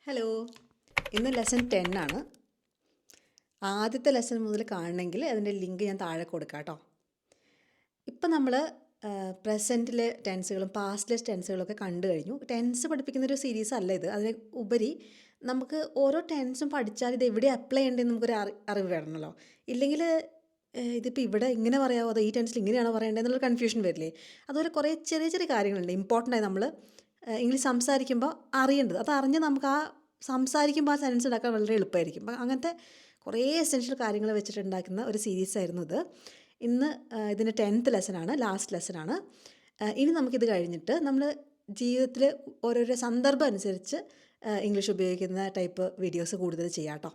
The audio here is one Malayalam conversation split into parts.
ഹലോ. ഇന്ന് ലെസൺ 10 ആണ്. ആദ്യത്തെ ലെസൺ മുതൽ കാണണമെങ്കിൽ അതിൻ്റെ ലിങ്ക് ഞാൻ താഴെ കൊടുക്കാം കേട്ടോ. ഇപ്പം നമ്മൾ പ്രസൻറ്റിലെ ടെൻസുകളും പാസ്റ്റ്ലെസ് ടെൻസുകളൊക്കെ കണ്ടു കഴിഞ്ഞു. ടെൻസ് പഠിപ്പിക്കുന്നൊരു സീരീസ് അല്ല ഇത്. അതിന് ഉപരി നമുക്ക് ഓരോ ടെൻസും പഠിച്ചാൽ ഇത് എവിടെ അപ്ലൈ ചെയ്യേണ്ടതെന്ന് നമുക്കൊരു അറിവ് വേണമല്ലോ. ഇല്ലെങ്കിൽ ഇതിപ്പോൾ ഇവിടെ ഇങ്ങനെ പറയാമോ അതോ ഈ ടെൻസിൽ ഇങ്ങനെയാണോ പറയേണ്ടത് എന്നുള്ളൊരു കൺഫ്യൂഷൻ വരില്ലേ. അതുപോലെ കുറേ ചെറിയ ചെറിയ കാര്യങ്ങളുണ്ട് ഇമ്പോർട്ടൻ്റായി നമ്മൾ ഇംഗ്ലീഷ് സംസാരിക്കുമ്പോൾ അറിയേണ്ടത്. അത് അറിഞ്ഞ് നമുക്ക് ആ സംസാരിക്കുമ്പോൾ ആ സെൻസ് ഉണ്ടാക്കാൻ വളരെ എളുപ്പമായിരിക്കും. അപ്പം അങ്ങനത്തെ കുറേ എസെൻഷ്യൽ കാര്യങ്ങൾ വെച്ചിട്ടുണ്ടാക്കുന്ന ഒരു സീരീസായിരുന്നു ഇത്. ഇന്ന് ഇതിൻ്റെ 10th ലെസനാണ്, ലാസ്റ്റ് ലെസനാണ്. ഇനി നമുക്കിത് കഴിഞ്ഞിട്ട് നമ്മൾ ജീവിതത്തിൽ ഓരോരോ സന്ദർഭം അനുസരിച്ച് ഇംഗ്ലീഷ് ഉപയോഗിക്കുന്ന ടൈപ്പ് വീഡിയോസ് കൂടുതൽ ചെയ്യാം കേട്ടോ.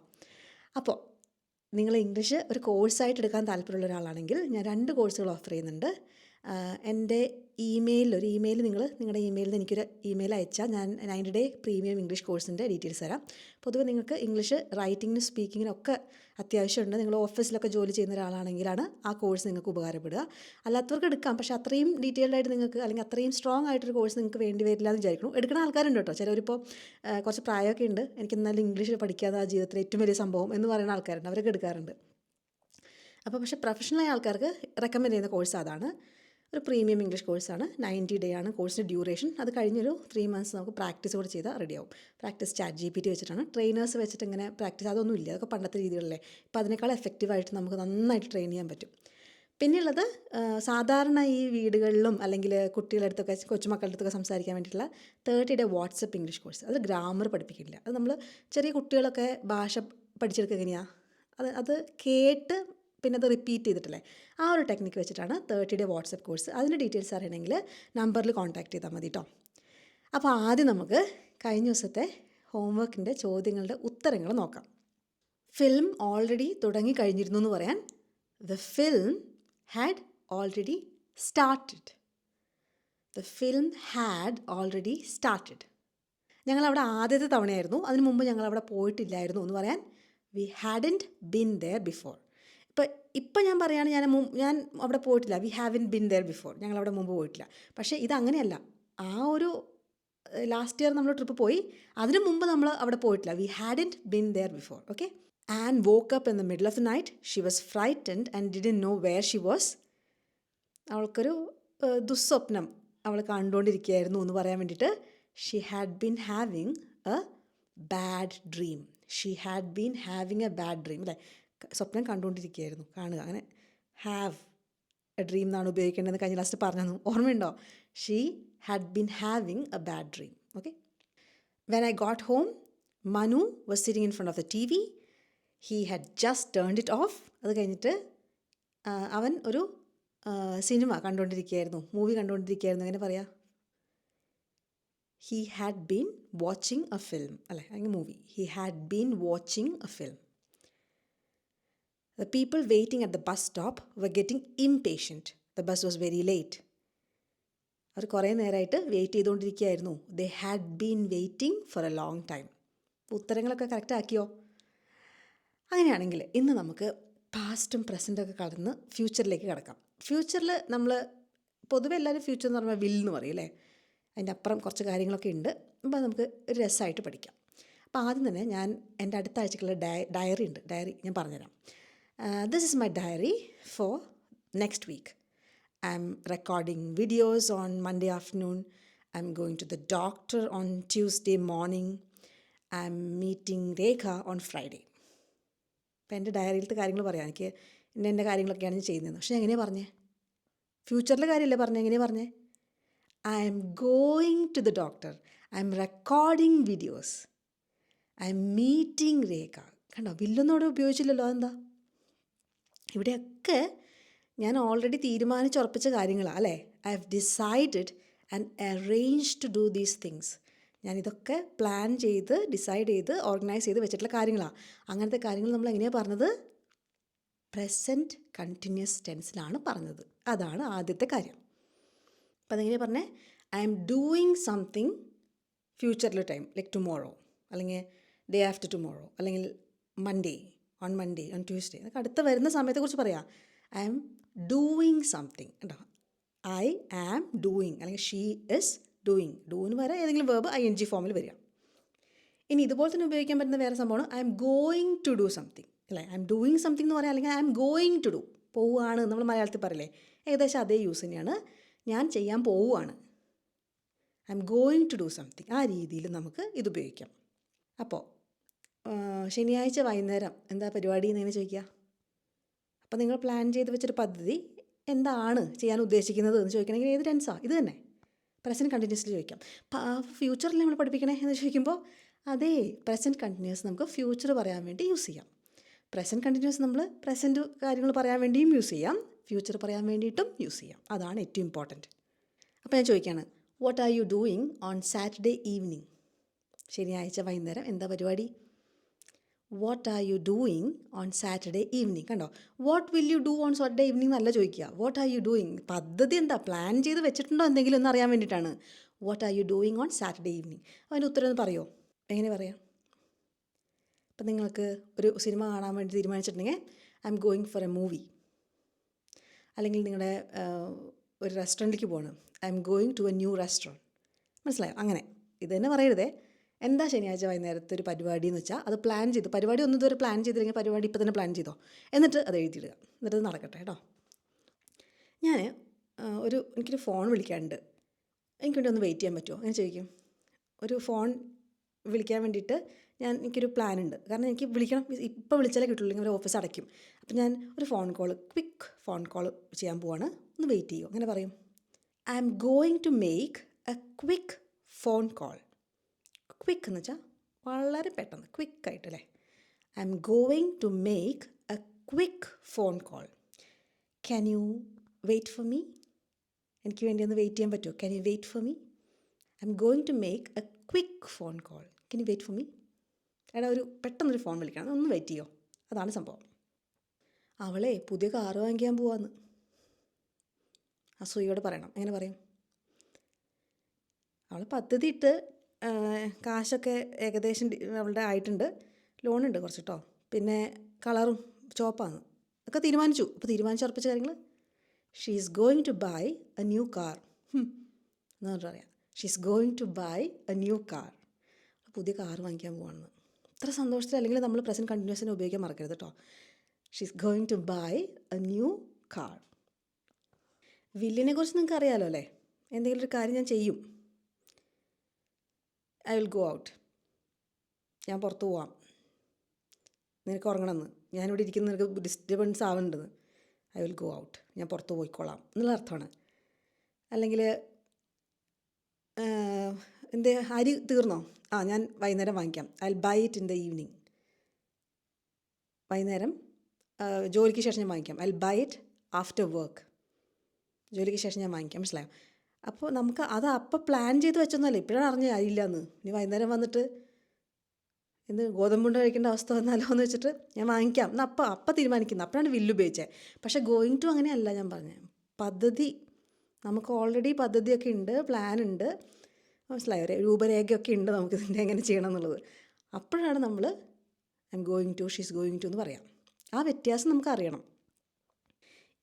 അപ്പോൾ നിങ്ങൾ ഇംഗ്ലീഷ് ഒരു കോഴ്സായിട്ട് എടുക്കാൻ താല്പര്യമുള്ള ഒരാളാണെങ്കിൽ ഞാൻ 2 കോഴ്സുകൾ ഓഫർ ചെയ്യുന്നുണ്ട്. എൻ്റെ ഒരു ഇമെയിൽ നിങ്ങളുടെ ഇമെയിലിൽ നിന്ന് എനിക്കൊരു ഇമെയിൽ അയച്ചാൽ ഞാൻ 90 ഡേ പ്രീമിയം ഇംഗ്ലീഷ് കോഴ്സിൻ്റെ ഡീറ്റെയിൽസ് തരാം. പൊതുവെ നിങ്ങൾക്ക് ഇംഗ്ലീഷ് റൈറ്റിങ്ങിനും സ്പീക്കിങ്ങിനും ഒക്കെ അത്യാവശ്യമുണ്ട്. നിങ്ങൾ ഓഫീസിലൊക്കെ ജോലി ചെയ്യുന്ന ഒരാളാണെങ്കിലാണ് ആ കോഴ്സ് നിങ്ങൾക്ക് ഉപകാരപ്പെടുക. അല്ലാത്തവർക്ക് എടുക്കാം, പക്ഷേ അത്രയും ഡീറ്റെയിൽഡ് ആയിട്ട് നിങ്ങൾക്ക് അല്ലെങ്കിൽ അത്രയും സ്ട്രോങ് ആയിട്ടൊരു കോഴ്സ് നിങ്ങൾക്ക് വേണ്ടി വരില്ല എന്ന് വിചാരിക്കണം. എടുക്കുന്ന ആൾക്കാരുണ്ട് കേട്ടോ. ചിലവരിപ്പോൾ കുറച്ച് പ്രായമൊക്കെ ഉണ്ട്, എനിക്ക് എന്നാലും ഇംഗ്ലീഷ് പഠിക്കാതെ ആ ജീവിതത്തിലെ ഏറ്റവും വലിയ സംഭവം എന്ന് പറയുന്ന ആൾക്കാരുണ്ട്, അവരൊക്കെ എടുക്കാറുണ്ട്. അപ്പോൾ പക്ഷേ പ്രൊഫഷണലായ ആൾക്കാർക്ക് റെക്കമെൻഡ് ചെയ്യുന്ന കോഴ്സ് അതാണ്. ഒരു പ്രീമിയം ഇംഗ്ലീഷ് കോഴ്സാണ്. 90 ഡേ ആണ് കോഴ്സിൻ്റെ ഡ്യൂറേഷൻ. അത് കഴിഞ്ഞൊരു 3 months നമുക്ക് പ്രാക്ടീസ് കൂടെ ചെയ്താൽ റെഡിയാവും. പ്രാക്ടീസ് ChatGPT വെച്ചിട്ടാണ്. ട്രെയിനേഴ്സ് വെച്ചിട്ട് ഇങ്ങനെ പ്രാക്ടീസ് അതൊന്നും ഇല്ല, അതൊക്കെ പണ്ടത്തെ രീതികളല്ലേ. ഇപ്പോൾ അതിനേക്കാൾ എഫക്റ്റീവായിട്ട് നമുക്ക് നന്നായിട്ട് ട്രെയിൻ ചെയ്യാൻ പറ്റും. പിന്നെയുള്ളത് സാധാരണ ഈ വീടുകളിലും അല്ലെങ്കിൽ കുട്ടികളുടെ അടുത്തൊക്കെ കൊച്ചുമക്കളുടെ അടുത്തൊക്കെ സംസാരിക്കാൻ വേണ്ടിയിട്ടുള്ള 30 ഡേ വാട്സപ്പ് ഇംഗ്ലീഷ് കോഴ്സ്. അത് ഗ്രാമർ പഠിപ്പിക്കില്ല. അത് നമ്മൾ ചെറിയ കുട്ടികളൊക്കെ ഭാഷ പഠിച്ചെടുക്കുക എങ്ങനെയാണ്, അത് കേട്ട് പിന്നെ അത് റിപ്പീറ്റ് ചെയ്തിട്ടില്ലേ, ആ ഒരു ടെക്നിക്ക് വെച്ചിട്ടാണ് 30 ഡേ വാട്സപ്പ് കോഴ്സ്. അതിൻ്റെ ഡീറ്റെയിൽസ് അറിയണമെങ്കിൽ നമ്പറിൽ കോൺടാക്ട് ചെയ്താൽ മതി കേട്ടോ. അപ്പോൾ ആദ്യം നമുക്ക് കഴിഞ്ഞ ദിവസത്തെ ഹോംവർക്കിൻ്റെ ചോദ്യങ്ങളുടെ ഉത്തരങ്ങൾ നോക്കാം. ഫിലിം ഓൾറെഡി തുടങ്ങിക്കഴിഞ്ഞിരുന്നു എന്ന് പറയാൻ the film had already started. The film had already started. ഞങ്ങളവിടെ ആദ്യത്തെ തവണയായിരുന്നു, അതിനു മുമ്പ് ഞങ്ങളവിടെ പോയിട്ടില്ലായിരുന്നു എന്ന് പറയാൻ we hadn't been there before. ഇപ്പം ഞാൻ പറയുകയാണ് ഞാൻ അവിടെ പോയിട്ടില്ല, we haven't been there before, ഞങ്ങളവിടെ മുമ്പ് പോയിട്ടില്ല. പക്ഷേ ഇതങ്ങനെയല്ല. ആ ഒരു ലാസ്റ്റ് ഇയർ നമ്മൾ ട്രിപ്പ് പോയി, അതിനു മുമ്പ് നമ്മൾ അവിടെ പോയിട്ടില്ല, we hadn't been there before. Okay. And woke up in the middle of the night, she was frightened and didn't know where she was. അവൾക്കൊരു ദുസ്വപ്നം അവൾ കണ്ടുകൊണ്ടിരിക്കുകയായിരുന്നു എന്ന് പറയാൻ വേണ്ടിയിട്ട് she had been having a bad dream. She had been having a bad dream അല്ലേ. സ്വപ്നം കണ്ടുകൊണ്ടിരിക്കുകയായിരുന്നു, കാണുക. അങ്ങനെ ഹാവ് എ ഡ്രീം എന്നാണ് ഉപയോഗിക്കേണ്ടതെന്ന് കഴിഞ്ഞ ലാസ്റ്റ് പറഞ്ഞു, ഓർമ്മയുണ്ടോ? She had been having a bad dream. Okay. When I got home, Manu was sitting in front of the TV. He had just turned it off. അത് കഴിഞ്ഞിട്ട് അവൻ ഒരു സിനിമ കണ്ടുകൊണ്ടിരിക്കുകയായിരുന്നു, മൂവി കണ്ടുകൊണ്ടിരിക്കുകയായിരുന്നു. എങ്ങനെ പറയാം? He had been watching A film അല്ലേ, അല്ലെങ്കിൽ movie. He had been watching A film. The people waiting at the bus stop were getting impatient. The bus was very late. അവർ കുറേ നേരമായിട്ട് വെയിറ്റ് ചെയ്തുകൊണ്ടിരിക്കുകയായിരുന്നു. They had been waiting for a long time. ഉത്തരങ്ങളൊക്കെ കറക്റ്റ് ആക്കിയോ? അങ്ങനെയാണെങ്കിൽ ഇന്ന് നമുക്ക് പാസ്റ്റും പ്രസൻറ്റൊക്കെ കടന്ന് ഫ്യൂച്ചറിലേക്ക് കിടക്കാം. ഫ്യൂച്ചറിൽ നമ്മൾ പൊതുവെ എല്ലാവരും ഫ്യൂച്ചർ എന്ന് പറഞ്ഞാൽ വിൽ എന്ന് പറയും അല്ലേ. അതിൻ്റെ അപ്പുറം കുറച്ച് കാര്യങ്ങളൊക്കെ ഉണ്ട്. അപ്പോൾ നമുക്ക് ഒരു രസമായിട്ട് പഠിക്കാം. അപ്പോൾ ആദ്യം തന്നെ ഞാൻ എൻ്റെ അടുത്ത ആഴ്ചക്കുള്ള ഡയറി ഉണ്ട്. ഡയറി ഞാൻ പറഞ്ഞുതരാം. This is my diary for next week. I'm recording videos on Monday afternoon. I'm going to the doctor on Tuesday morning. I'm meeting Rekha on Friday. അപ്പോൾ എൻ്റെ ഡയറിയിലത്തെ കാര്യങ്ങൾ പറയാം. എനിക്ക് എൻ്റെ കാര്യങ്ങളൊക്കെയാണ് ഞാൻ ചെയ്യുന്നത്. പക്ഷേ എങ്ങനെയാണ് പറഞ്ഞേ? ഫ്യൂച്ചറിലെ കാര്യമല്ലേ പറഞ്ഞേ? എങ്ങനെയാണ് പറഞ്ഞേ? I am going to the doctor. I am recording videos. I am meeting Rekha. കണ്ടോ, വില്ലൊന്നും അവിടെ ഉപയോഗിച്ചില്ലല്ലോ. അതെന്താ? ഇവിടെയൊക്കെ ഞാൻ ഓൾറെഡി തീരുമാനിച്ചുറപ്പിച്ച കാര്യങ്ങളാണ് അല്ലേ. I have decided and arrange to do these things. ഞാനിതൊക്കെ പ്ലാൻ ചെയ്ത് ഡിസൈഡ് ചെയ്ത് ഓർഗനൈസ് ചെയ്ത് വെച്ചിട്ടുള്ള കാര്യങ്ങളാണ്. അങ്ങനത്തെ കാര്യങ്ങൾ നമ്മൾ എങ്ങനെയാണ് പറഞ്ഞത്? പ്രസൻറ്റ് കണ്ടിന്യൂസ് ടെൻസിലാണ് പറഞ്ഞത്. അതാണ് ആദ്യത്തെ കാര്യം. അപ്പം അതെങ്ങനെയാണ് പറഞ്ഞേ? ഐ എം ഡൂയിങ് സംതിങ് ഫ്യൂച്ചറിലെ ടൈം, ലൈക്ക് ടുമോറോ, അല്ലെങ്കിൽ ഡേ ആഫ്റ്റർ ടുമോറോ, അല്ലെങ്കിൽ Monday, on Monday, on Tuesday. അതൊക്കെ അടുത്ത വരുന്ന സമയത്തെക്കുറിച്ച് പറയാം. ഐ ആം ഡൂയിങ് സംതിങ് കേട്ടോ. ഐ ആം ഡൂയിങ് അല്ലെങ്കിൽ ഷീ ഇസ് ഡൂയിങ്. ഡൂവിന് വരെ ഏതെങ്കിലും വേർബ് ING ഫോമിൽ വരിക. ഇനി ഇതുപോലെ തന്നെ ഉപയോഗിക്കാൻ പറ്റുന്ന വേറെ സംഭവമാണ് I'm going to do something അല്ലേ. ഐ എം ഡൂയിങ് സംതിങ് എന്ന് പറയാം, അല്ലെങ്കിൽ I'm going to do, പോവുകയാണ് നമ്മൾ മലയാളത്തിൽ പറയില്ലേ, ഏകദേശം അതേ യൂസ് തന്നെയാണ്. ഞാൻ ചെയ്യാൻ പോവുകയാണ്, I'm going to do something, ആ രീതിയിൽ നമുക്ക് ഇത് ഉപയോഗിക്കാം. അപ്പോൾ ശനിയാഴ്ച വൈകുന്നേരം എന്താ പരിപാടി എന്ന് ചോദിക്കുക. അപ്പോൾ നിങ്ങൾ പ്ലാൻ ചെയ്ത് വെച്ചൊരു പദ്ധതി എന്താണ് ചെയ്യാൻ ഉദ്ദേശിക്കുന്നത് എന്ന് ചോദിക്കണമെങ്കിൽ ഏത് ടെൻസാണ്? ഇത് തന്നെ, പ്രസൻറ്റ് കണ്ടിന്യൂസ്ലി ചോദിക്കാം. ഫ്യൂച്ചറിൽ നമ്മൾ പഠിപ്പിക്കണേ എന്ന് ചോദിക്കുമ്പോൾ അതേ പ്രസൻറ്റ് കണ്ടിന്യൂസ് നമുക്ക് ഫ്യൂച്ചർ പറയാൻ വേണ്ടി യൂസ് ചെയ്യാം. പ്രസൻറ്റ് കണ്ടിന്യൂസ് നമ്മൾ പ്രസൻറ്റ് കാര്യങ്ങൾ പറയാൻ വേണ്ടിയും യൂസ് ചെയ്യാം, ഫ്യൂച്ചർ പറയാൻ വേണ്ടിയിട്ടും യൂസ് ചെയ്യാം. അതാണ് ഏറ്റവും ഇമ്പോർട്ടൻറ്റ്. അപ്പോൾ ഞാൻ ചോദിക്കുകയാണ്, what are you doing on Saturday evening? ശനിയാഴ്ച വൈകുന്നേരം എന്താ പരിപാടി? What are you doing on Saturday evening. കണ്ടോ, what will you do on Saturday evening എന്നല്ല ചോദിക്കുക, വാട്ട് ആർ യു ഡൂയിങ്. പദ്ധതി എന്താ, പ്ലാൻ ചെയ്ത് വെച്ചിട്ടുണ്ടോ എന്തെങ്കിലും എന്ന് അറിയാൻ വേണ്ടിയിട്ടാണ് what are you doing on Saturday evening. അതിൻ്റെ ഉത്തരം ഒന്ന് പറയുമോ? എങ്ങനെ പറയാം? ഇപ്പം നിങ്ങൾക്ക് ഒരു സിനിമ കാണാൻ വേണ്ടി തീരുമാനിച്ചിട്ടുണ്ടെങ്കിൽ I'm going for a movie. അല്ലെങ്കിൽ നിങ്ങളുടെ ഒരു റെസ്റ്റോറൻറ്റിലേക്ക് പോകണം, I'm going to a new restaurant. മനസ്സിലായോ? അങ്ങനെ ഇത് തന്നെ പറയരുതേ. എന്താ ശനിയാഴ്ച വൈകുന്നേരത്തെ ഒരു പരിപാടി എന്ന് വെച്ചാൽ അത് പ്ലാൻ ചെയ്ത്, പരിപാടി ഒന്നും ഇതുവരെ പ്ലാൻ ചെയ്തില്ലെങ്കിൽ പരിപാടി ഇപ്പോൾ തന്നെ പ്ലാൻ ചെയ്തോ, എന്നിട്ട് അത് എഴുതിയിടുക, എന്നിട്ട് അത് നടക്കട്ടെ കേട്ടോ. ഞാൻ എനിക്കൊരു ഫോൺ വിളിക്കാനുണ്ട്, എനിക്ക് വേണ്ടി ഒന്ന് വെയിറ്റ് ചെയ്യാൻ പറ്റുമോ എന്ന് ചോദിക്കും. ഒരു ഫോൺ വിളിക്കാൻ വേണ്ടിയിട്ട് എനിക്കൊരു പ്ലാൻ ഉണ്ട്, കാരണം എനിക്ക് വിളിക്കണം, ഇപ്പോൾ വിളിച്ചാലേ കിട്ടുള്ളൂ, ഇല്ലെങ്കിൽ ഒരു ഓഫീസ് അടയ്ക്കും. അപ്പം ഞാൻ ഒരു ക്വിക്ക് ഫോൺ കോൾ ചെയ്യാൻ പോവാണ്, ഒന്ന് വെയിറ്റ് ചെയ്യുമോ, അങ്ങനെ പറയും. I'm going to make a quick phone call. Quick എന്ന് വെച്ചാൽ വളരെ പെട്ടെന്ന്, ക്വിക്കായിട്ടല്ലേ. I'm going to make a quick phone call. Can you wait for me? എനിക്ക് വേണ്ടി ഒന്ന് വെയിറ്റ് ചെയ്യാൻ പറ്റുമോ? Can you wait for me? I'm going to make a quick phone call. Can you wait for me? എടാ പെട്ടെന്നൊരു ഫോൺ വിളിക്കണം, ഒന്ന് വെയിറ്റ് ചെയ്യോ. അതാണ് സംഭവം. അവളെ പുതിയ കാറ് വാങ്ങിക്കാൻ പോവാന്ന് അസൂയോട് പറയണം. എങ്ങനെ പറയും? അവൾ പദ്ധതി ഇട്ട് കാശൊക്കെ ഏകദേശം അവളുടെ ആയിട്ടുണ്ട്, ലോണുണ്ട് കുറച്ച് കേട്ടോ, പിന്നെ കളറും ചോപ്പാണ് ഒക്കെ തീരുമാനിച്ചു. അപ്പോൾ തീരുമാനിച്ചുറപ്പിച്ച കാര്യങ്ങൾ, she is going to buy a new car എന്ന് പറഞ്ഞിട്ട് പറയാം. She is going to buy a new car. പുതിയ കാർ വാങ്ങിക്കാൻ പോവാണെന്ന്. ഇത്ര സന്തോഷത്തിൽ അല്ലെങ്കിൽ നമ്മൾ പ്രസൻറ്റ് കണ്ടിന്യൂസിനെ ഉപയോഗിക്കാൻ മറക്കരുത് കേട്ടോ. She is going to buy a new car. വില്ലിനെ കുറിച്ച് നിങ്ങൾക്ക് അറിയാമല്ലോ അല്ലേ. എന്തെങ്കിലും ഒരു കാര്യം ഞാൻ ചെയ്യും, ഐ വിൽ ഗോ ഔട്ട്, ഞാൻ പുറത്ത് പോവാം, നിനക്ക് ഉറങ്ങണമെന്ന്, ഞാനിവിടെ ഇരിക്കുന്ന നിനക്ക് ഡിസ്റ്റർബൻസ് ആവേണ്ടത്, ഐ വിൽ ഗോ ഔട്ട്, ഞാൻ പുറത്ത് പോയിക്കോളാം എന്നുള്ള അർത്ഥമാണ്. അല്ലെങ്കിൽ അരി തീർന്നോ? ഞാൻ വൈകുന്നേരം വാങ്ങിക്കാം, I will buy it in the evening. വൈകുന്നേരം ജോലിക്ക് ശേഷം ഞാൻ വാങ്ങിക്കാം, I will buy it after work. ജോലിക്ക് ശേഷം ഞാൻ വാങ്ങിക്കാം. മനസ്സിലായോ? അപ്പോൾ നമുക്ക് അത് അപ്പം പ്ലാൻ ചെയ്ത് വെച്ചൊന്നുമല്ല, ഇപ്പോഴാണ് അറിഞ്ഞ അറിയില്ലെന്ന്. ഇനി വൈകുന്നേരം വന്നിട്ട് ഗോതമ്പുണ്ട കഴിക്കേണ്ട അവസ്ഥ വന്നാലോ എന്ന് വെച്ചിട്ട് ഞാൻ വാങ്ങിക്കാം എന്നാൽ അപ്പം തീരുമാനിക്കുന്നത്, അപ്പോഴാണ് വില്ല് ഉപയോഗിച്ചത്. പക്ഷേ ഗോയിങ് ടു അങ്ങനെയല്ല ഞാൻ പറഞ്ഞത്. പദ്ധതി നമുക്ക് ഓൾറെഡി പദ്ധതിയൊക്കെ ഉണ്ട്, പ്ലാൻ ഉണ്ട്, മനസ്സിലായോ? രൂപരേഖയൊക്കെ ഉണ്ട് നമുക്ക് ഇതിൻ്റെ എങ്ങനെ ചെയ്യണം എന്നുള്ളത്. അപ്പോഴാണ് നമ്മൾ I'm going to, she's going to എന്ന് പറയാം. ആ വ്യത്യാസം നമുക്ക് അറിയണം.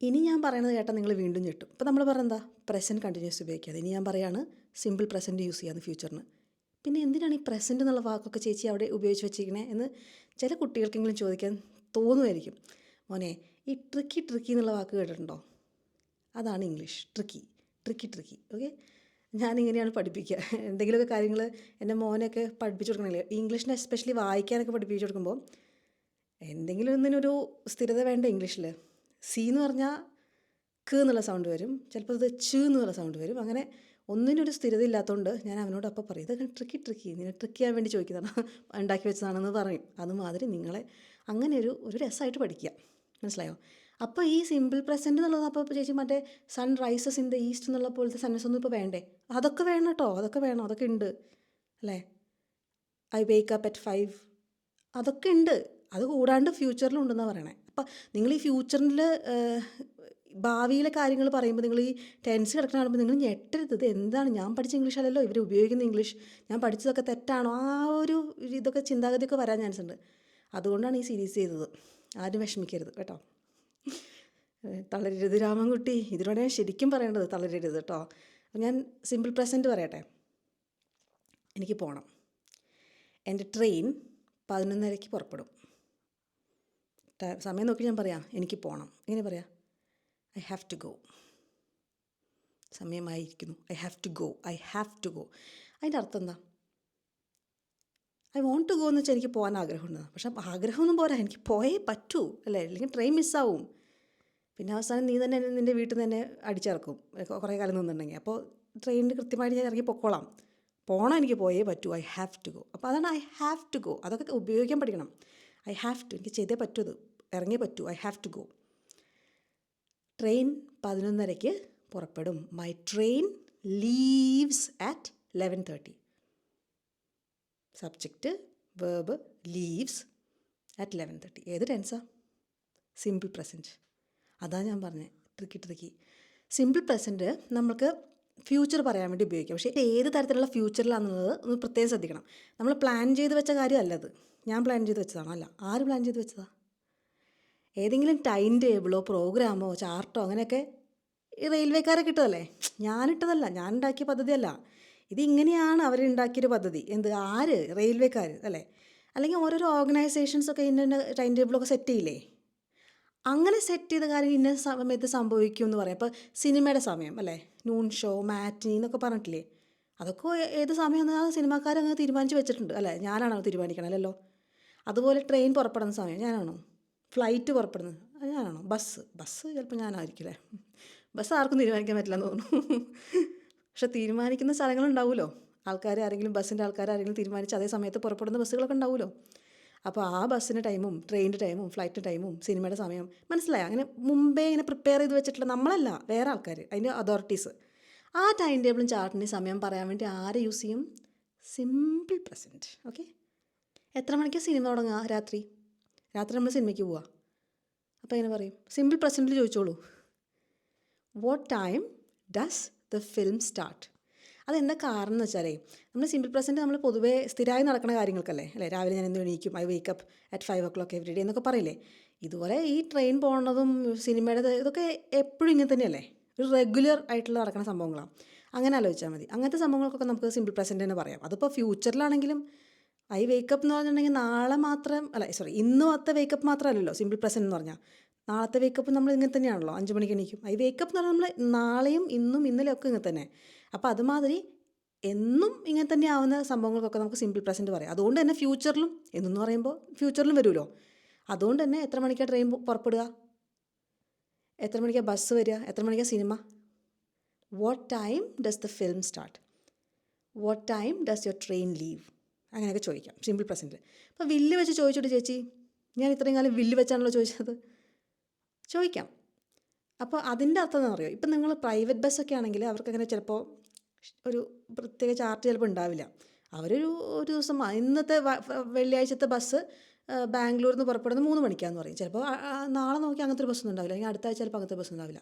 ഇനി ഞാൻ പറയുന്നത് കേട്ടാൽ നിങ്ങൾ വീണ്ടും ഞെട്ടും. ഇപ്പോൾ നമ്മൾ പറയുന്നത് പ്രസൻറ്റ് കണ്ടിന്യൂസ് ഉപയോഗിക്കാതെ, ഇനി ഞാൻ പറയുകയാണ് സിമ്പിൾ പ്രസൻറ്റ് യൂസ് ചെയ്യാമെന്ന് ഫ്യൂച്ചറിന്. പിന്നെ എന്തിനാണ് ഈ പ്രസൻറ്റ് എന്നുള്ള വാക്കൊക്കെ ചേച്ചി അവിടെ ഉപയോഗിച്ച് വെച്ചിരിക്കണേ എന്ന് ചില കുട്ടികൾക്കെങ്കിലും ചോദിക്കാൻ തോന്നുമായിരിക്കും. മോനെ, ഈ ട്രിക്കി എന്നുള്ള വാക്ക് കേട്ടിട്ടുണ്ടോ? അതാണ് ഇംഗ്ലീഷ്. ട്രിക്കി. ഓക്കെ, ഞാനിങ്ങനെയാണ് പഠിപ്പിക്കുക. എന്തെങ്കിലുമൊക്കെ കാര്യങ്ങൾ എൻ്റെ മോനെയൊക്കെ പഠിപ്പിച്ചു കൊടുക്കണില്ലേ, ഇംഗ്ലീഷിനെ എസ്പെഷ്യലി വായിക്കാനൊക്കെ പഠിപ്പിച്ചു കൊടുക്കുമ്പോൾ എന്തെങ്കിലും ഒന്നിനൊരു സ്ഥിരത വേണ്ട ഇംഗ്ലീഷിൽ. സി എന്ന് പറഞ്ഞാൽ ക്ക് എന്നുള്ള സൗണ്ട് വരും, ചിലപ്പോൾ ഇത് ച് എന്നുള്ള സൗണ്ട് വരും. അങ്ങനെ ഒന്നിനൊരു സ്ഥിരത ഇല്ലാത്തതുകൊണ്ട് ഞാൻ അവനോട് അപ്പം പറയും, ഇതൊക്കെ ട്രിക്കി നിന്നെ ട്രിക്ക് ചെയ്യാൻ വേണ്ടി ചോദിക്കുന്നതാണ്, ഉണ്ടാക്കി വെച്ചതാണെന്ന് പറയും. അതുമാതിരി നിങ്ങളെ അങ്ങനെ ഒരു രസമായിട്ട് പഠിക്കുക. മനസ്സിലായോ? അപ്പോൾ ഈ സിമ്പിൾ പ്രസൻറ്റ് എന്നുള്ളത്, അപ്പോൾ ചേച്ചി മറ്റേ sun rises in the east എന്നുള്ള പോലത്തെ സെൻറ്റൻസ് ഒന്നും ഇപ്പോൾ വേണ്ടേ? അതൊക്കെ വേണം കേട്ടോ, അതൊക്കെ ഉണ്ട് അല്ലേ. ഐ വേക്ക് അപ്പ് അറ്റ് 5, അതൊക്കെ ഉണ്ട്. അത് കൂടാണ്ട് ഫ്യൂച്ചറിലും ഉണ്ടെന്നാണ് പറയണേ. അപ്പം നിങ്ങൾ ഈ ഫ്യൂച്ചറിൽ ഭാവിയിലെ കാര്യങ്ങൾ പറയുമ്പോൾ നിങ്ങൾ ഈ ടെൻസ് കിടക്കുന്ന കാണുമ്പോൾ നിങ്ങൾ ഞെട്ടരുത്. ഇത് എന്താണ്, ഞാൻ പഠിച്ച ഇംഗ്ലീഷല്ലല്ലോ ഇവർ ഉപയോഗിക്കുന്ന ഇംഗ്ലീഷ്, ഞാൻ പഠിച്ചതൊക്കെ തെറ്റാണോ, ആ ഒരു ഇതൊക്കെ ചിന്താഗതിയൊക്കെ വരാൻ ചാൻസ് ഉണ്ട്. അതുകൊണ്ടാണ് ഈ സീരീസ് ചെയ്തത്. ആരും വിഷമിക്കരുത് കേട്ടോ. തളരരുത് രാമൻകുട്ടി, ഇതിനോടെ ഞാൻ ശരിക്കും പറയേണ്ടത്, തളരരുത് കേട്ടോ. ഞാൻ സിമ്പിൾ പ്രസൻറ്റ് പറയട്ടെ. എനിക്ക് പോകണം, എൻ്റെ ട്രെയിൻ 11:30 പുറപ്പെടും. സമയം നോക്കി ഞാൻ പറയാം എനിക്ക് പോകണം. എങ്ങനെ പറയാം? I have to go. സമയമായിരിക്കുന്നു. I have to go. I have to go. അതിൻ്റെ അർത്ഥം എന്താ? ഐ വോണ്ട് ടു ഗോ എന്ന് വെച്ചാൽ എനിക്ക് പോകാൻ ആഗ്രഹമുണ്ട്. പക്ഷെ ആഗ്രഹമൊന്നും പോരാ, എനിക്ക് പോയേ പറ്റൂ അല്ലേ, അല്ലെങ്കിൽ ട്രെയിൻ മിസ്സാവും. പിന്നെ അവസാനം നീ തന്നെ നിൻ്റെ വീട്ടിൽ നിന്ന് തന്നെ അടിച്ചിറക്കും കുറേ കാലം നിന്നുണ്ടെങ്കിൽ. അപ്പോൾ ട്രെയിനിൽ കൃത്യമായിട്ട് ഞാൻ ഇറങ്ങി പൊക്കോളാം. പോകണം, എനിക്ക് പോയേ പറ്റൂ. I have to go. അപ്പോൾ അതാണ് ഐ ഹാവ് ടു ഗോ. അതൊക്കെ ഉപയോഗിക്കാൻ പഠിക്കണം. ഐ ഹാവ് ടു, എനിക്ക് ചെയ്തേ പറ്റൂ, അത് ഇറങ്ങിയേ പറ്റൂ. I have to go. Train 11:30 പുറപ്പെടും. My train leaves at 11:30. Subject verb leaves at 11:30. ഏത് ടെൻസാ? Simple present. അതാണ് ഞാൻ പറഞ്ഞത്, ട്രിക്കി. സിമ്പിൾ പ്രസൻറ്റ് നമുക്ക് ഫ്യൂച്ചർ പറയാൻ വേണ്ടി ഉപയോഗിക്കാം. പക്ഷേ ഏത് തരത്തിലുള്ള ഫ്യൂച്ചറിലാണെന്നുള്ളത് ഒന്ന് പ്രത്യേകം ശ്രദ്ധിക്കണം. നമ്മൾ പ്ലാൻ ചെയ്ത് വെച്ച കാര്യമല്ല അത്. ഞാൻ പ്ലാൻ ചെയ്ത് വെച്ചതാണോ? അല്ല. ആര് പ്ലാൻ ചെയ്ത് വെച്ചതാ? ഏതെങ്കിലും ടൈം ടേബിളോ പ്രോഗ്രാമോ ചാർട്ടോ അങ്ങനെയൊക്കെ ഈ റെയിൽവേക്കാരെ കിട്ടുമല്ലേ? ഞാനിട്ടതല്ല, ഞാൻ ഉണ്ടാക്കിയ പദ്ധതിയല്ല. ഇതിങ്ങനെയാണ് അവരുണ്ടാക്കിയൊരു പദ്ധതി. എന്ത്? ആര്? റെയിൽവേക്കാർ അല്ലേ? അല്ലെങ്കിൽ ഓരോരോ ഓർഗനൈസേഷൻസൊക്കെ ഇന്ന ടൈം ടേബിളൊക്കെ സെറ്റ് ചെയ്യില്ലേ? അങ്ങനെ സെറ്റ് ചെയ്ത കാര്യം ഇന്ന സമയത്ത് സംഭവിക്കും എന്ന് പറയാം. ഇപ്പോൾ സിനിമയുടെ സമയം അല്ലേ, നൂൺ ഷോ, മാറ്റിനി എന്നൊക്കെ പറഞ്ഞിട്ടില്ലേ? അതൊക്കെ ഏത് സമയമെന്ന് ആ സിനിമാക്കാരങ്ങ് തീരുമാനിച്ച് വെച്ചിട്ടുണ്ട് അല്ലേ? ഞാനാണോ തീരുമാനിക്കണം? അല്ലല്ലോ. അതുപോലെ ട്രെയിൻ പുറപ്പെടുന്ന സമയം ഞാനാണോ? ഫ്ലൈറ്റ് പുറപ്പെടുന്നത് ഞാനാണോ? ബസ് ചിലപ്പോൾ ഞാനായിരിക്കില്ലേ. ബസ് ആർക്കും തീരുമാനിക്കാൻ പറ്റില്ല എന്ന് തോന്നുന്നു. പക്ഷെ തീരുമാനിക്കുന്ന സ്ഥലങ്ങളുണ്ടാവുമല്ലോ. ആരെങ്കിലും ബസ്സിൻ്റെ ആരെങ്കിലും തീരുമാനിച്ച് അതേ സമയത്ത് പുറപ്പെടുന്ന ബസ്സുകളൊക്കെ ഉണ്ടാവുമല്ലോ. അപ്പോൾ ആ ബസ്സിൻ്റെ ടൈമും ട്രെയിനിൻ്റെ ടൈമും ഫ്ലൈറ്റ് ടൈമും സിനിമയുടെ സമയം മനസ്സിലായോ? അങ്ങനെ മുമ്പേ ഇങ്ങനെ പ്രിപ്പയർ ചെയ്ത് വെച്ചിട്ടുള്ള നമ്മളല്ല, വേറെ ആൾക്കാർ, അതിൻ്റെ അതോറിറ്റീസ്. ആ ടൈം ടേബിളും ചാർട്ടിൻ്റെ സമയം പറയാൻ വേണ്ടി ആരെ യൂസ് ചെയ്യും? Simple present. ഓക്കെ. എത്ര മണിക്കാണ് സിനിമ തുടങ്ങുക? രാത്രി നമ്മൾ സിനിമയ്ക്ക് പോവുക. അപ്പോൾ എങ്ങനെ പറയും? സിമ്പിൾ പ്രസൻറ്റിൽ ചോദിച്ചോളൂ. What time does the film start? അതെന്താ കാരണം എന്ന് വെച്ചാലേ, നമ്മൾ സിമ്പിൾ പ്രസൻറ്റ് നമ്മൾ പൊതുവേ സ്ഥിരമായി നടക്കുന്ന കാര്യങ്ങൾക്കല്ലേ അല്ലേ? രാവിലെ ഞാൻ എന്ത് എണീക്കും, I wake up at 5 o'clock every day എന്നൊക്കെ പറയില്ലേ? ഇതുപോലെ ഈ ട്രെയിൻ പോകുന്നതും സിനിമയുടെ ഇതൊക്കെ എപ്പോഴും ഇങ്ങനെ തന്നെയല്ലേ? ഒരു റെഗുലർ ആയിട്ടുള്ള നടക്കുന്ന സംഭവങ്ങളാണ്. അങ്ങനെ ആലോചിച്ചാൽ മതി. അങ്ങനത്തെ സംഭവങ്ങൾക്കൊക്കെ നമുക്ക് സിമ്പിൾ പ്രസൻറ്റ് തന്നെ പറയാം. അതിപ്പോൾ ഫ്യൂച്ചറിലാണെങ്കിലും ഐ വേക്കപ്പ് എന്ന് പറഞ്ഞിട്ടുണ്ടെങ്കിൽ നാളെ മാത്രം അല്ല, ഇന്നത്തെ വേക്കപ്പ് മാത്രമല്ലല്ലോ സിമ്പിൾ പ്രസൻറ്റ് എന്ന് പറഞ്ഞാൽ. നാളത്തെ വേക്കപ്പ് നമ്മൾ ഇങ്ങനെ തന്നെയാണല്ലോ, 5 മണിക്ക് എണീക്കും. ഐ വേക്കപ്പ് എന്ന് പറഞ്ഞാൽ നമ്മൾ നാളെയും ഇന്നും ഇന്നലെയൊക്കെ ഇങ്ങനെ തന്നെ. അപ്പോൾ അതുമാതിരി എന്നും ഇങ്ങനെ തന്നെ ആവുന്ന സംഭവങ്ങൾക്കൊക്കെ നമുക്ക് സിമ്പിൾ പ്രസൻറ്റ് പറയാം. അതുകൊണ്ട് തന്നെ ഫ്യൂച്ചറിലും, എന്നെന്ന് പറയുമ്പോൾ ഫ്യൂച്ചറിലും വരുമല്ലോ. അതുകൊണ്ട് തന്നെ എത്ര മണിക്കാണ് ട്രെയിൻ പുറപ്പെടുക, എത്ര മണിക്കാണ് ബസ് വരിക, എത്ര മണിക്കാണ് cinema? What time does the film start? What time does your train leave? അങ്ങനെയൊക്കെ ചോദിക്കാം സിമ്പിൾ പ്രസൻറ്റിൽ. അപ്പോൾ വില്ല് വെച്ച് ചോദിച്ചോട്ട് ചേച്ചി, ഞാൻ ഇത്രയും കാലം വില്ല് വെച്ചാണല്ലോ ചോദിച്ചത്. ചോദിക്കാം. അപ്പോൾ അതിൻ്റെ അർത്ഥം എന്താ പറയുക? ഇപ്പം നിങ്ങൾ പ്രൈവറ്റ് ബസ്സൊക്കെ ആണെങ്കിൽ അവർക്കങ്ങനെ ചിലപ്പോൾ ഒരു പ്രത്യേക ചാർട്ട് ചിലപ്പോൾ ഉണ്ടാവില്ല. അവരൊരു ദിവസം ഇന്നത്തെ വെള്ളിയാഴ്ചത്തെ ബസ് ബാംഗ്ലൂരിൽ നിന്ന് പുറപ്പെടുന്നത് 3 മണിക്കാന്ന് പറയും. ചിലപ്പോൾ നാളെ നോക്കി അങ്ങനത്തെ ഒരു ബസ്സൊന്നും ഉണ്ടാവില്ല, അല്ലെങ്കിൽ അടുത്ത ആഴ്ച ചിലപ്പോൾ അങ്ങനത്തെ ബസ് ഉണ്ടാവില്ല.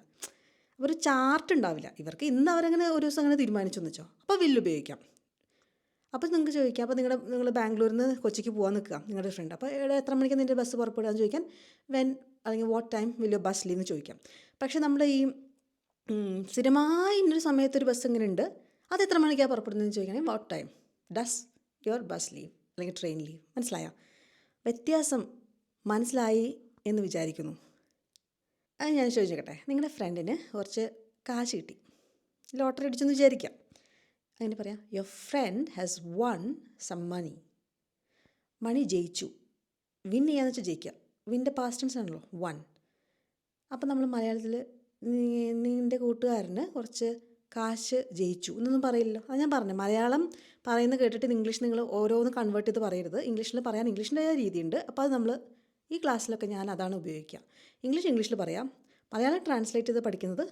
അപ്പോൾ ഒരു ചാർട്ട് ഉണ്ടാവില്ല ഇവർക്ക്. ഇന്ന് അവരങ്ങനെ ഒരു ദിവസം അങ്ങനെ തീരുമാനിച്ചു എന്ന് വെച്ചോ, അപ്പോൾ വില്ല് ഉപയോഗിക്കാം. അപ്പോൾ നിങ്ങൾക്ക് ചോദിക്കാം, അപ്പോൾ നിങ്ങൾ ബാംഗ്ലൂരിൽ നിന്ന് കൊച്ചിക്ക് പോകാൻ നിൽക്കുക, നിങ്ങളുടെ ഫ്രണ്ട്. അപ്പോൾ എത്ര മണിക്ക് നിൻ്റെ ബസ് പുറപ്പെടുക എന്ന് ചോദിക്കാൻ വെൻ അല്ലെങ്കിൽ what time will your bus leave എന്ന് ചോദിക്കാം. പക്ഷേ നമ്മുടെ ഈ സ്ഥിരമായി ഇന്നൊരു സമയത്തൊരു ബസ് ഇങ്ങനെ ഉണ്ട്, അത് എത്ര മണിക്കാണ് പുറപ്പെടുന്നതെന്ന് ചോദിക്കുകയാണെങ്കിൽ what time does your bus leave അല്ലെങ്കിൽ ട്രെയിൻ ലീവ്. മനസ്സിലായോ? വ്യത്യാസം മനസ്സിലായി എന്ന് വിചാരിക്കുന്നു. അത് ഞാൻ ചോദിച്ചോട്ടെ, നിങ്ങളുടെ ഫ്രണ്ടിന് കുറച്ച് കാശ് കിട്ടി, ലോട്ടറി അടിച്ചെന്ന് വിചാരിക്കാം. അങ്ങനെ പറയാം, your friend has won some money. Money ജയിച്ചു. വിൻ ചെയ്യാന്ന് വെച്ചാൽ ജയിക്കുക. വിൻ്റെ പാസ്റ്റ് ടെൻസ് ആണല്ലോ വൺ. അപ്പം നമ്മൾ മലയാളത്തിൽ നിൻ്റെ കൂട്ടുകാരന് കുറച്ച് കാശ് ജയിച്ചു എന്നൊന്നും പറയില്ലല്ലോ. അത് ഞാൻ പറഞ്ഞു, മലയാളം പറയുന്നത് കേട്ടിട്ട് ഇംഗ്ലീഷ് നിങ്ങൾ ഓരോന്ന് കൺവേർട്ട് ചെയ്ത് പറയരുത്. ഇംഗ്ലീഷിൽ പറയാൻ ഇംഗ്ലീഷിൻ്റെ രീതിയുണ്ട്. അപ്പോൾ അത് നമ്മൾ ഈ ക്ലാസ്സിലൊക്കെ ഞാൻ അതാണ് ഉപയോഗിക്കുക. ഇംഗ്ലീഷിൽ പറയാം, മലയാളം ട്രാൻസ്ലേറ്റ് ചെയ്ത് പഠിക്കുന്നത്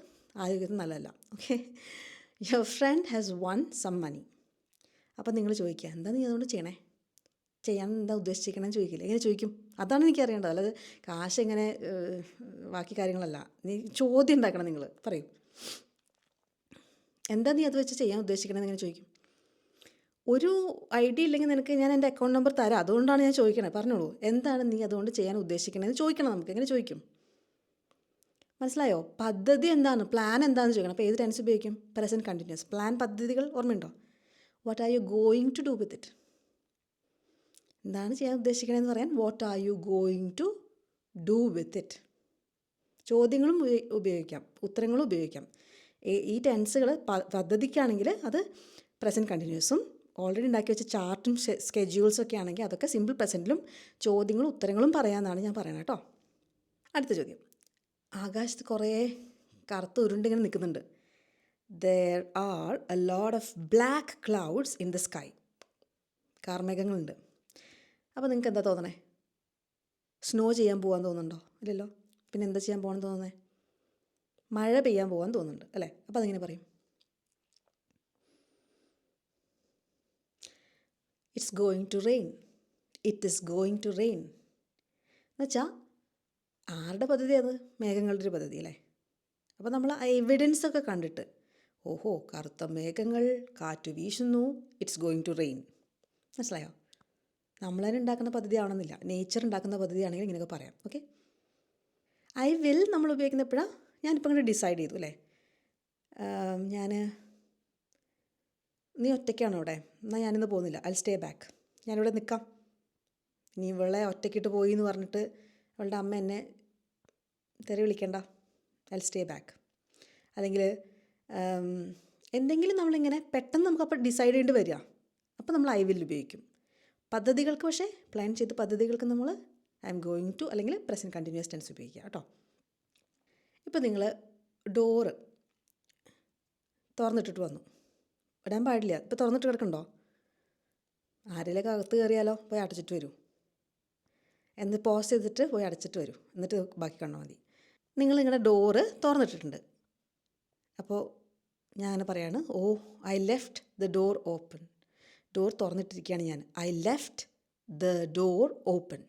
ആരോഗ്യത്തിന് നല്ലതല്ല. Okay. Your friend has won some money. അപ്പം നിങ്ങൾ ചോദിക്കുക, എന്താ നീ അതുകൊണ്ട് ചെയ്യാൻ എന്താ ഉദ്ദേശിക്കണമെന്ന് ചോദിക്കില്ല. എങ്ങനെ ചോദിക്കും? അതാണ് എനിക്കറിയേണ്ടത്. അല്ലാതെ കാശ് എങ്ങനെ ബാക്കി കാര്യങ്ങളല്ല. നീ ചോദ്യം ഉണ്ടാക്കണം. നിങ്ങൾ പറയൂ, എന്താ നീ അത് വെച്ച് ചെയ്യാൻ ഉദ്ദേശിക്കണമെന്ന് എങ്ങനെ ചോദിക്കും? ഒരു ഐഡിയ ഇല്ലെങ്കിൽ നിനക്ക് ഞാൻ എൻ്റെ അക്കൗണ്ട് നമ്പർ തരാം, അതുകൊണ്ടാണ് ഞാൻ ചോദിക്കണേ. പറഞ്ഞോളൂ, എന്താണ് നീ അതുകൊണ്ട് ചെയ്യാൻ ഉദ്ദേശിക്കണമെന്ന് ചോദിക്കണം. നമുക്ക് എങ്ങനെ ചോദിക്കും? മനസ്സിലായോ? പദ്ധതി എന്താണ്, പ്ലാൻ എന്താണെന്ന് ചോദിക്കണം. അപ്പോൾ ഏത് ടെൻസ് ഉപയോഗിക്കും? Present continuous. പ്ലാൻ, പദ്ധതികൾ ഓർമ്മയുണ്ടോ? What are you going to do with it? എന്താണ് ചെയ്യാൻ ഉദ്ദേശിക്കണമെന്ന് പറയാൻ what are you going to do with it. ചോദ്യങ്ങളും ഉപയോഗിക്കാം, ഉത്തരങ്ങളും ഉപയോഗിക്കാം. ഈ ടെൻസുകൾ പദ്ധതിക്കാണെങ്കിൽ അത് പ്രസൻറ്റ് കണ്ടിന്യൂസും, ഓൾറെഡി ഉണ്ടാക്കി വെച്ച ചാർട്ടും സ്കെഡ്യൂൾസും ഒക്കെ ആണെങ്കിൽ അതൊക്കെ സിമ്പിൾ പ്രസൻറ്റിലും ചോദ്യങ്ങളും ഉത്തരങ്ങളും പറയാമെന്നാണ് ഞാൻ പറയുന്നത് കേട്ടോ. അടുത്ത ചോദ്യം. ആകാശത്ത് കുറേ കറുത്ത ഉരുണ്ടിങ്ങനെ നിൽക്കുന്നുണ്ട്. There are a lot of black clouds in the sky. കാർമേഘങ്ങളുണ്ട്. അപ്പോൾ നിങ്ങൾക്ക് എന്താ തോന്നണേ? സ്നോ ചെയ്യാൻ പോകാൻ തോന്നുന്നുണ്ടോ? ഇല്ലല്ലോ. പിന്നെ എന്താ ചെയ്യാൻ പോകാൻ തോന്നുന്നത്? മഴ പെയ്യാൻ പോകാൻ തോന്നുന്നുണ്ട് അല്ലേ? അപ്പോൾ അതെങ്ങനെ പറയും? It's going to rain. It is going to rain എന്നുവെച്ചാൽ ആരുടെ പദ്ധതി അത്? മേഘങ്ങളുടെ ഒരു പദ്ധതി അല്ലേ? അപ്പോൾ നമ്മൾ ആ എവിഡൻസ് ഒക്കെ കണ്ടിട്ട്, ഓഹോ കറുത്ത മേഘങ്ങൾ, കാറ്റ് വീശുന്നു, ഇറ്റ്സ് ഗോയിങ് ടു റെയിൻ. മനസ്സിലായോ? നമ്മളതിന് ഉണ്ടാക്കുന്ന പദ്ധതി ആവണമെന്നില്ല, നേച്ചർ ഉണ്ടാക്കുന്ന പദ്ധതി ആണെങ്കിൽ ഇങ്ങനെയൊക്കെ പറയാം. ഓക്കെ. ഐ വിൽ നമ്മൾ ഉപയോഗിക്കുന്ന എപ്പോഴാണ്? ഞാനിപ്പോൾ ഇങ്ങനെ ഡിസൈഡ് ചെയ്തു അല്ലേ, നീ ഒറ്റയ്ക്കാണോ ഇവിടെ, എന്നാൽ ഞാനിന്ന് പോകുന്നില്ല, ഐ സ്റ്റേ ബാക്ക്, ഞാനിവിടെ നിൽക്കാം. നീ ഇവളെ ഒറ്റയ്ക്കിട്ട് പോയി എന്ന് പറഞ്ഞിട്ട് അവളുടെ അമ്മ എന്നെ തെറി വിളിക്കണ്ട, ഐ സ്റ്റേ ബാക്ക്. അല്ലെങ്കിൽ എന്തെങ്കിലും നമ്മളിങ്ങനെ പെട്ടെന്ന് നമുക്കപ്പോൾ ഡിസൈഡ് ചെയ്യേണ്ടി വരിക, അപ്പോൾ നമ്മൾ ഐ വിൽ ഉപയോഗിക്കും. പദ്ധതികൾക്ക് പക്ഷേ പ്ലാൻ ചെയ്ത പദ്ധതികൾക്ക് നമ്മൾ ഐ എം ഗോയിങ് ടു അല്ലെങ്കിൽ പ്രസൻറ്റ് കണ്ടിന്യൂസ് ടെൻസ് ഉപയോഗിക്കുക കേട്ടോ. ഇപ്പോൾ നിങ്ങൾ ഡോറ് തുറന്നിട്ടിട്ട് വന്നു, ഇടാൻ പാടില്ല, ഇപ്പോൾ തുറന്നിട്ട് കിടക്കണ്ടോ? ആരെങ്കിലൊക്കെ അകത്ത് കയറിയാലോ, പോയി അടച്ചിട്ട് വരൂ, എന്ന് പോസ് ചെയ്തിട്ട് പോയി അടച്ചിട്ട് വരൂ, എന്നിട്ട് ബാക്കി കണ്ടാൽ മതി. നിങ്ങൾ നിങ്ങളുടെ ഡോറ് തുറന്നിട്ടിട്ടുണ്ട്. അപ്പോൾ ഞാൻ പറയാണ്, oh I left the door open. Door തുറന്നിട്ടിരിക്കുകയാണ് ഞാൻ, I left the door open.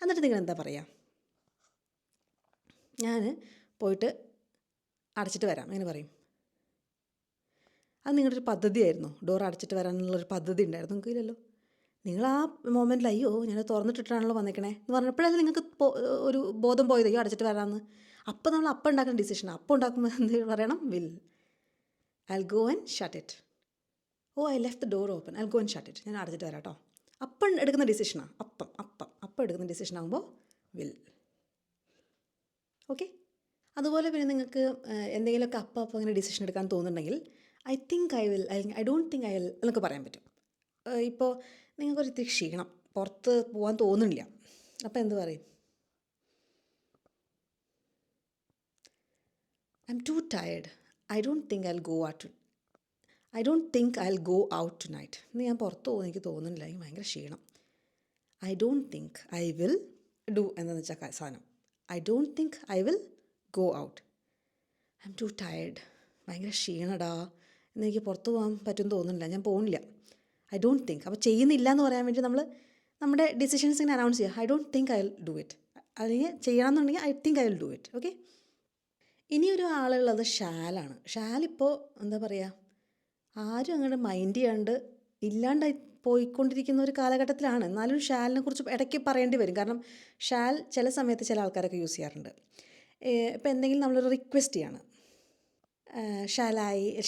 എന്നിട്ട് നിങ്ങൾ എന്താ പറയുക? ഞാൻ പോയിട്ട് അടച്ചിട്ട് വരാം, അങ്ങനെ പറയും. അത് നിങ്ങളുടെ ഒരു പദ്ധതിയായിരുന്നു, ഡോർ അടച്ചിട്ട് വരാനുള്ളൊരു പദ്ധതി ഉണ്ടായിരുന്നു. നിങ്ങൾക്ക് ഇല്ലല്ലോ. നിങ്ങൾ ആ മൊമെൻറ്റിൽ അയ്യോ ഞാൻ തുറന്നിട്ടിട്ടാണല്ലോ വന്നേക്കണേ എന്ന് പറഞ്ഞപ്പോഴല്ലേ നിങ്ങൾക്ക് ഒരു ബോധം പോയത്, അയ്യോ അടച്ചിട്ട് വരാമെന്ന്. അപ്പോൾ നമ്മൾ അപ്പം ഉണ്ടാക്കുന്ന ഡിസിഷനാണ്. അപ്പം ഉണ്ടാക്കുമ്പോൾ എന്ത് പറയണം? Will. I go and shut it. Oh I left the door open, I go and shut it. ഞാൻ അടച്ചിട്ട് വരാം കേട്ടോ. അപ്പം എടുക്കുന്ന ഡിസിഷനാണ്. അപ്പം എടുക്കുന്ന ഡിസിഷൻ ആകുമ്പോൾ വിൽ. ഓക്കെ. അതുപോലെ പിന്നെ നിങ്ങൾക്ക് എന്തെങ്കിലുമൊക്കെ അപ്പം അങ്ങനെ ഡിസിഷൻ എടുക്കാൻ തോന്നുന്നുണ്ടെങ്കിൽ I think I will, I don't think I will എന്നൊക്കെ പറയാൻ പറ്റും. ഇപ്പോൾ നിങ്ങൾക്കൊരു ഇത്തിരി ക്ഷീണം, പുറത്ത് പോകാൻ തോന്നുന്നില്ല, അപ്പോൾ എന്ത് പറയും? I M to tired, I don't think I will go out tonight. ഇന്ന് ഞാൻ പുറത്ത് പോകും, എനിക്ക് തോന്നുന്നില്ല, എനിക്ക് ഭയങ്കര ക്ഷീണം. I don't think I will do എന്താണെന്ന് വെച്ചാൽ സാധനം, I don't think I will go out. I M to tired, ഭയങ്കര ക്ഷീണടാ, ഇന്നെനിക്ക് പുറത്ത് പോകാൻ പറ്റുമെന്ന് തോന്നുന്നില്ല, ഞാൻ പോകുന്നില്ല. I don't think. അപ്പോൾ ചെയ്യുന്നില്ല എന്ന് പറയാൻ വേണ്ടി നമ്മൾ നമ്മുടെ ഡിസിഷൻസ് ഇങ്ങനെ അനൗൺസ് ചെയ്യുക. I don't think I will do it, അല്ലെങ്കിൽ ചെയ്യണമെന്നുണ്ടെങ്കിൽ I think I will do it. Okay. ഇനിയൊരു ആളുള്ളത് ഷാലാണ്. ഷാലിപ്പോൾ എന്താ പറയുക, ആരും അങ്ങോട്ട് മൈൻഡ് ചെയ്യാണ്ട് ഇല്ലാണ്ടായി പോയിക്കൊണ്ടിരിക്കുന്ന ഒരു കാലഘട്ടത്തിലാണ്. എന്നാലും ഷാലിനെ കുറിച്ച് ഇടയ്ക്ക് പറയേണ്ടി വരും. കാരണം ഷാൽ ചില സമയത്ത് ചില ആൾക്കാരൊക്കെ യൂസ് ചെയ്യാറുണ്ട്. ഇപ്പോൾ എന്തെങ്കിലും നമ്മളൊരു റിക്വസ്റ്റ് ചെയ്യാണ്,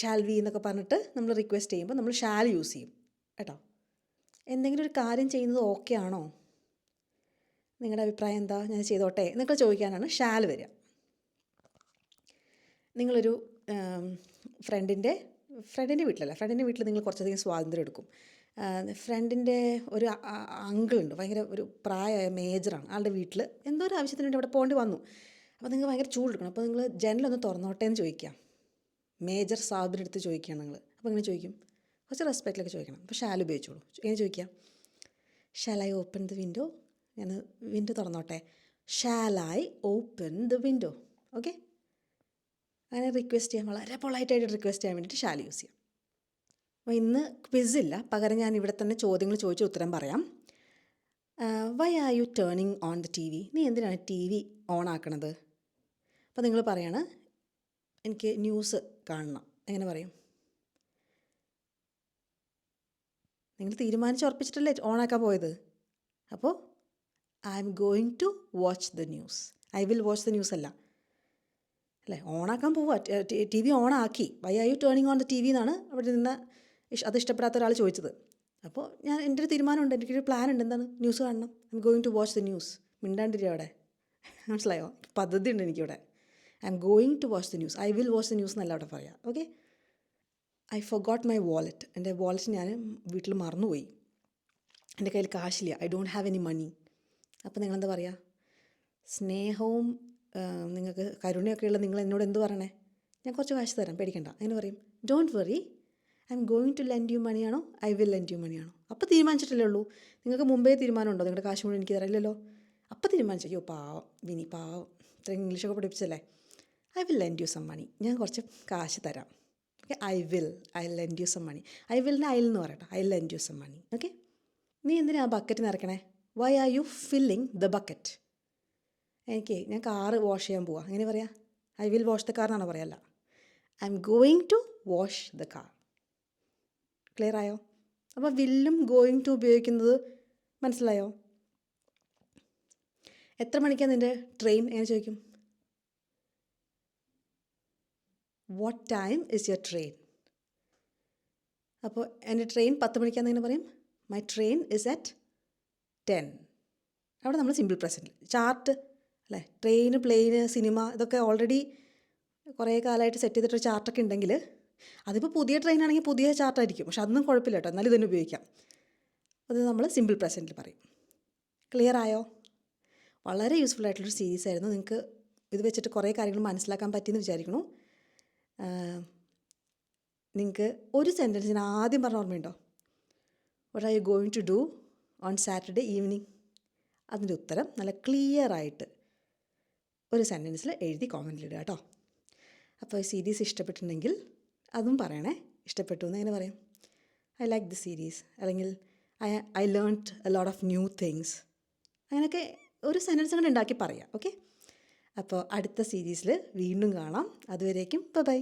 ഷാൽ വി എന്നൊക്കെ പറഞ്ഞിട്ട് നമ്മൾ റിക്വസ്റ്റ് ചെയ്യുമ്പോൾ നമ്മൾ ഷാൽ യൂസ് ചെയ്യും കേട്ടോ. എന്തെങ്കിലും ഒരു കാര്യം ചെയ്യുന്നത് ഓക്കെ ആണോ, നിങ്ങളുടെ അഭിപ്രായം എന്താ, ഞാൻ ചെയ്തോട്ടെ എന്നൊക്കെ ചോദിക്കാനാണ് ഷാൽ വരിക. നിങ്ങളൊരു ഫ്രണ്ടിൻ്റെ വീട്ടിൽ നിങ്ങൾ കുറച്ചധികം സ്വാതന്ത്ര്യം എടുക്കും. ഫ്രണ്ടിൻ്റെ ഒരു അങ്കിളുണ്ട്, ഭയങ്കര ഒരു പ്രായമായ മേജറാണ്, ആളുടെ വീട്ടിൽ എന്തോ ഒരു ആവശ്യത്തിന് വേണ്ടി അവിടെ പോകേണ്ടി വന്നു. അപ്പോൾ നിങ്ങൾ ഭയങ്കര ചൂടെടുക്കണം. അപ്പോൾ നിങ്ങൾ ജനലൊന്ന് തുറന്നോട്ടെ എന്ന് ചോദിക്കാം. മേജർ സാബിനെടുത്ത് ചോദിക്കുകയാണ് നിങ്ങൾ. അപ്പോൾ ഇങ്ങനെ ചോദിക്കും, കുറച്ച് റെസ്പെക്റ്റിലൊക്കെ ചോദിക്കണം. അപ്പോൾ ഷാൽ ഉപയോഗിച്ചോളൂ. എങ്ങനെ ചോദിക്കാം? Shall I open the window, ഞാൻ വിൻഡോ തുറന്നോട്ടെ. Shall I open the window. Okay. അങ്ങനെ റിക്വസ്റ്റ് ചെയ്യാൻ, വളരെ പൊളൈറ്റായിട്ട് റിക്വസ്റ്റ് ചെയ്യാൻ വേണ്ടിയിട്ട് ഷാൽ യൂസ് ചെയ്യാം. അപ്പോൾ ഇന്ന് ക്വിസില്ല, പകരം ഞാൻ ഇവിടെ തന്നെ ചോദ്യങ്ങൾ ചോദിച്ച് ഉത്തരം പറയാം. Why are you turning on the T V? നീ എന്തിനാണ് ടി വി ഓൺ ആക്കണത്? അപ്പോൾ നിങ്ങൾ പറയാണ്, എനിക്ക് ന്യൂസ് കാണണം. എങ്ങനെ പറയും? നിങ്ങൾ തീരുമാനിച്ച് ഉറപ്പിച്ചിട്ടല്ലേ ഓണാക്കാൻ പോയത്. അപ്പോൾ I'm going to watch the news, I will watch the news അല്ല അല്ലേ, ഓണാക്കാൻ പോവുക. ടി വി ഓണാക്കി. Why are you turning on the T V എന്നാണ് അവിടെ നിന്ന് അത് ഇഷ്ടപ്പെടാത്ത ഒരാൾ ചോദിച്ചത്. അപ്പോൾ എൻ്റെ ഒരു തീരുമാനമുണ്ട്, എനിക്കൊരു പ്ലാൻ ഉണ്ട്. എന്താണ്? ന്യൂസ് കാണണം. I'm going to watch the news. മിണ്ടാണ്ടിരിക്കുക അവിടെ. മനസ്സിലായോ? പദ്ധതി ഉണ്ട് എനിക്കിവിടെ. I'm going to watch the news. I will watch the news എന്നല്ല അവിടെ പറയാം. Okay. I forgot my wallet. എൻ്റെ വാലറ്റ് ഞാൻ വീട്ടിൽ മറന്നുപോയി. എൻ്റെ കയ്യിൽ കാശില്ല. I don't have any money. അപ്പോൾ നിങ്ങളെന്താ പറയുക? സ്നേഹവും നിങ്ങൾക്ക് കരുണയൊക്കെയുള്ള നിങ്ങൾ എന്നോട് എന്ത് പറയണേ? ഞാൻ കുറച്ച് കാശ് തരാം, പേടിക്കണ്ട. അങ്ങനെ പറയും. Don't worry, I'm going to lend you മണിയാണോ ഐ വിൽ ലെൻഡ് യു മണിയാണോ? അപ്പോൾ തീരുമാനിച്ചിട്ടല്ലേ ഉള്ളൂ. നിങ്ങൾക്ക് മുമ്പേ തീരുമാനമുണ്ടോ നിങ്ങളുടെ കാശ് മുഴുവൻ എനിക്ക് തരില്ലല്ലോ? അപ്പോൾ തീരുമാനിച്ചു. അയ്യോ പാവം വിനി, പാവം, ഇത്ര ഇംഗ്ലീഷൊക്കെ പഠിപ്പിച്ചല്ലേ. I will lend you some money. ഞാൻ കുറച്ച് കാശ് തരാം. Okay. I lend you some money. I വില്ലിന് ഐ എന്ന് പറയട്ടെ. I lend you some money. Okay. നീ എന്തിനാ ആ ബക്കറ്റ് നിറയ്ക്കണേ? Why are you filling the bucket? ഞാൻ കാറ് വാഷ് ചെയ്യാൻ പോവാം. എങ്ങനെ പറയാം? I will wash the car എന്നാണോ പറയല്ല. I'm going to wash the car. Clear ആയോ? അപ്പോൾ വില്ലും ഗോയിങ് ടു ഉപയോഗിക്കുന്നത് മനസ്സിലായോ? എത്ര മണിക്കാണ് നിൻ്റെ ട്രെയിൻ? എങ്ങനെ ചോദിക്കും? What time is your train? അപ്പോൾ എൻ്റെ ട്രെയിൻ 10 മണിക്കാന്ന് എങ്ങനെ പറയും? My train is at 10. അവിടെ നമ്മൾ സിമ്പിൾ പ്രസൻറ്റ്. ചാർട്ട് അല്ലേ? ട്രെയിന്, പ്ലെയിന്, സിനിമ ഇതൊക്കെ ഓൾറെഡി കുറേ കാലമായിട്ട് സെറ്റ് ചെയ്തിട്ടൊരു ചാർട്ടൊക്കെ ഉണ്ടെങ്കിൽ അതിപ്പോൾ പുതിയ ട്രെയിനാണെങ്കിൽ പുതിയ ചാർട്ടായിരിക്കും. പക്ഷെ അതൊന്നും കുഴപ്പമില്ല കേട്ടോ. എന്നാലും ഇതന്നെ ഉപയോഗിക്കാം. അത് നമ്മൾ സിമ്പിൾ പ്രസൻറ്റിൽ പറയും. ക്ലിയർ ആയോ? വളരെ യൂസ്ഫുൾ ആയിട്ടുള്ളൊരു സീരീസ് ആയിരുന്നു. നിങ്ങൾക്ക് ഇത് വെച്ചിട്ട് കുറേ കാര്യങ്ങൾ മനസ്സിലാക്കാൻ പറ്റിയെന്ന് വിചാരിക്കണു. നിങ്ങൾക്ക് ഒരു സെൻറ്റൻസിന് ആദ്യം പറഞ്ഞ ഓർമ്മയുണ്ടോ? What are you going to do on Saturday evening? അതിൻ്റെ ഉത്തരം നല്ല ക്ലിയർ ആയിട്ട് ഒരു സെൻറ്റൻസിൽ എഴുതി കോമൻറ്റിലിടുക കേട്ടോ. അപ്പോൾ ഈ സീരീസ് ഇഷ്ടപ്പെട്ടിട്ടുണ്ടെങ്കിൽ അതും പറയണേ. ഇഷ്ടപ്പെട്ടു എന്ന് എങ്ങനെ പറയും? ഐ ലൈക്ക് ദി സീരീസ്, അല്ലെങ്കിൽ I learned a lot of new things. അങ്ങനെയൊക്കെ ഒരു സെൻറ്റൻസ് കൊണ്ട് ഉണ്ടാക്കി പറയാം. ഓക്കെ. അപ്പോൾ അടുത്ത സീരീസിൽ വീണ്ടും കാണാം. അതുവരേക്കും ബൈ.